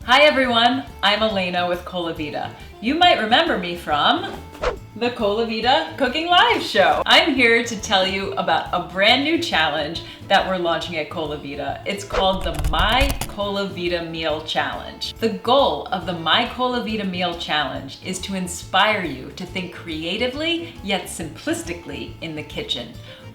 Hi everyone, I'm Elena with Colavita. You might remember me from the Colavita Cooking Live show. I'm here to tell you about a brand new challenge that we're launching at Colavita. It's called the My Colavita Meal Challenge. The goal of the My Colavita Meal Challenge is to inspire you to think creatively yet simplistically in the kitchen.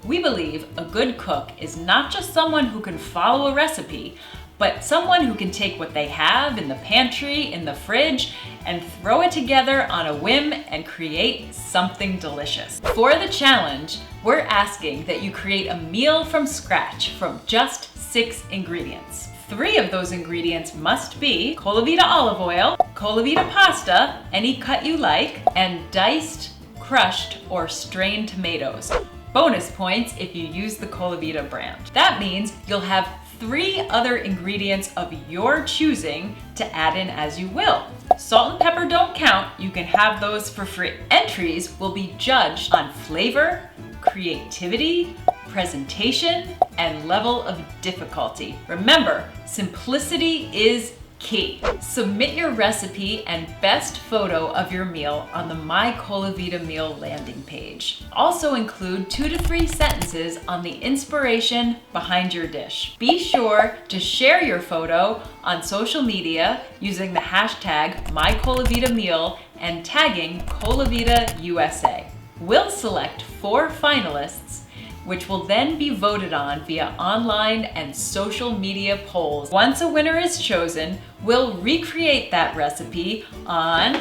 We believe a good cook is not just someone who can follow a recipe, but someone who can take what they have in the pantry, in the fridge, and throw it together on a whim and create something delicious. For the challenge, we're asking that you create a meal from scratch from just 6 ingredients. 3 of those ingredients must be Colavita olive oil, Colavita pasta, any cut you like, and diced, crushed, or strained tomatoes. Bonus points if you use the Colavita brand. That means you'll have 3 other ingredients of your choosing to add in as you will. Salt and pepper don't count, you can have those for free. Entries will be judged on flavor, creativity, presentation, and level of difficulty. Remember, simplicity is key. Submit your recipe and best photo of your meal on the My Colavita Meal landing page. Also include 2 to 3 sentences on the inspiration behind your dish. Be sure to share your photo on social media using the hashtag MyColavitaMeal and tagging Colavita USA. We'll select 4 finalists, which will then be voted on via online and social media polls. Once a winner is chosen, we'll recreate that recipe on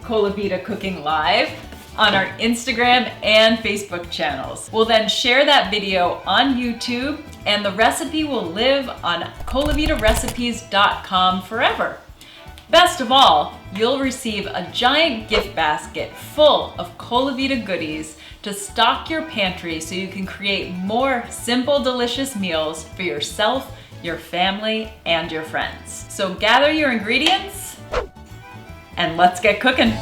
Colavita Cooking Live, on our Instagram and Facebook channels. We'll then share that video on YouTube, and the recipe will live on colavitarecipes.com forever. Best of all, you'll receive a giant gift basket full of Colavita goodies to stock your pantry so you can create more simple, delicious meals for yourself, your family, and your friends. So gather your ingredients and let's get cooking.